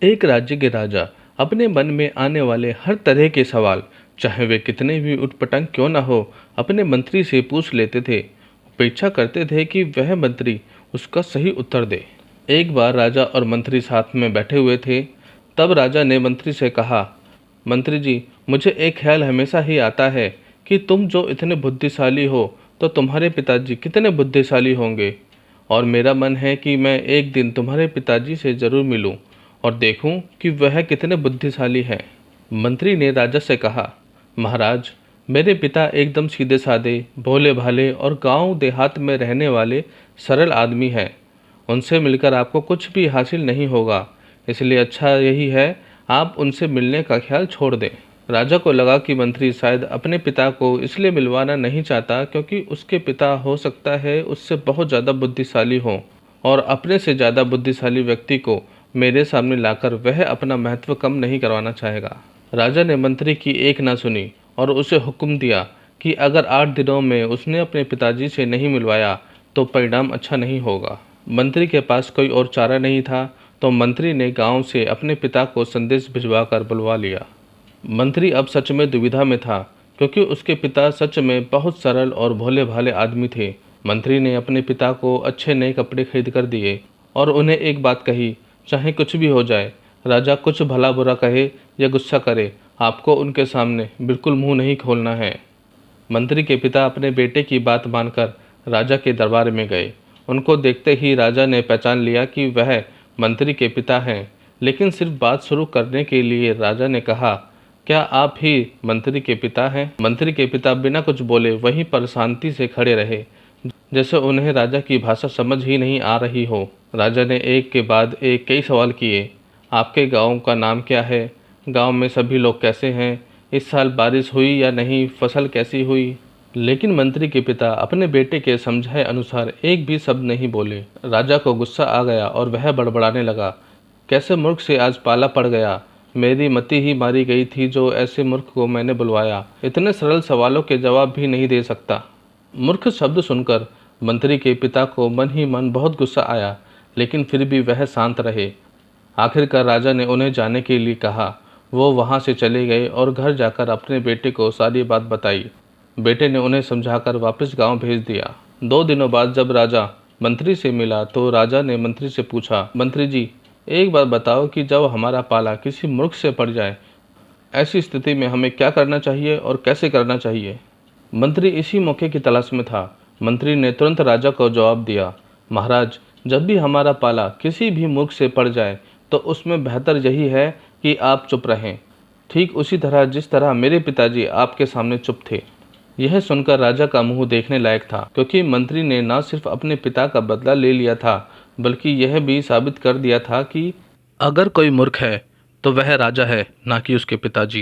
एक राज्य के राजा अपने मन में आने वाले हर तरह के सवाल, चाहे वे कितने भी उटपटांग क्यों न हो, अपने मंत्री से पूछ लेते थे। अपेक्षा करते थे कि वह मंत्री उसका सही उत्तर दे। एक बार राजा और मंत्री साथ में बैठे हुए थे। तब राजा ने मंत्री से कहा, मंत्री जी, मुझे एक ख्याल हमेशा ही आता है कि तुम जो इतने बुद्धिशाली हो, तो तुम्हारे पिताजी कितने बुद्धिशाली होंगे। और मेरा मन है कि मैं एक दिन तुम्हारे पिताजी से जरूर मिलूं और देखूं कि वह कितने बुद्धिशाली हैं। मंत्री ने राजा से कहा, महाराज, मेरे पिता एकदम सीधे साधे, भोले भाले और गांव देहात में रहने वाले सरल आदमी हैं। उनसे मिलकर आपको कुछ भी हासिल नहीं होगा, इसलिए अच्छा यही है आप उनसे मिलने का ख्याल छोड़ दें। राजा को लगा कि मंत्री शायद अपने पिता को इसलिए मिलवाना नहीं चाहता क्योंकि उसके पिता हो सकता है उससे बहुत ज़्यादा बुद्धिशाली हों, और अपने से ज़्यादा बुद्धिशाली व्यक्ति को मेरे सामने लाकर वह अपना महत्व कम नहीं करवाना चाहेगा। राजा ने मंत्री की एक ना सुनी और उसे हुक्म दिया कि अगर 8 दिनों में उसने अपने पिताजी से नहीं मिलवाया तो परिणाम अच्छा नहीं होगा। मंत्री के पास कोई और चारा नहीं था, तो मंत्री ने गांव से अपने पिता को संदेश भिजवा कर बुलवा लिया। मंत्री अब सच में दुविधा में था, क्योंकि उसके पिता सच में बहुत सरल और भोले भाले आदमी थे। मंत्री ने अपने पिता को अच्छे नए कपड़े खरीद कर दिए और उन्हें एक बात कही, चाहे कुछ भी हो जाए, राजा कुछ भला बुरा कहे या गुस्सा करे, आपको उनके सामने बिल्कुल मुंह नहीं खोलना है। मंत्री के पिता अपने बेटे की बात मानकर राजा के दरबार में गए। उनको देखते ही राजा ने पहचान लिया कि वह मंत्री के पिता हैं, लेकिन सिर्फ बात शुरू करने के लिए राजा ने कहा, क्या आप ही मंत्री के पिता हैं? मंत्री के पिता बिना कुछ बोले वहीं पर शांति से खड़े रहे, जैसे उन्हें राजा की भाषा समझ ही नहीं आ रही हो। राजा ने एक के बाद एक कई सवाल किए। आपके गांव का नाम क्या है? गांव में सभी लोग कैसे हैं? इस साल बारिश हुई या नहीं? फसल कैसी हुई? लेकिन मंत्री के पिता अपने बेटे के समझाए अनुसार एक भी शब्द नहीं बोले। राजा को गुस्सा आ गया और वह बड़बड़ाने लगा, कैसे मूर्ख से आज पाला पड़ गया। मेरी मति ही मारी गई थी जो ऐसे मूर्ख को मैंने बुलवाया, इतने सरल सवालों के जवाब भी नहीं दे सकता। मूर्ख शब्द सुनकर मंत्री के पिता को मन ही मन बहुत गुस्सा आया, लेकिन फिर भी वह शांत रहे। आखिरकार राजा ने उन्हें जाने के लिए कहा। वो वहाँ से चले गए और घर जाकर अपने बेटे को सारी बात बताई। बेटे ने उन्हें समझाकर वापस गांव भेज दिया। 2 दिनों बाद जब राजा मंत्री से मिला तो राजा ने मंत्री से पूछा, मंत्री जी, एक बात बताओ कि जब हमारा पाला किसी मूर्ख से पड़ जाए, ऐसी स्थिति में हमें क्या करना चाहिए और कैसे करना चाहिए? मंत्री इसी मौके की तलाश में था। मंत्री ने तुरंत राजा को जवाब दिया, महाराज, जब भी हमारा पाला किसी भी मूर्ख से पड़ जाए तो उसमें बेहतर यही है कि आप चुप रहें, ठीक उसी तरह जिस तरह मेरे पिताजी आपके सामने चुप थे। यह सुनकर राजा का मुंह देखने लायक था, क्योंकि मंत्री ने न सिर्फ अपने पिता का बदला ले लिया था, बल्कि यह भी साबित कर दिया था कि अगर कोई मूर्ख है तो वह राजा है, ना कि उसके पिताजी।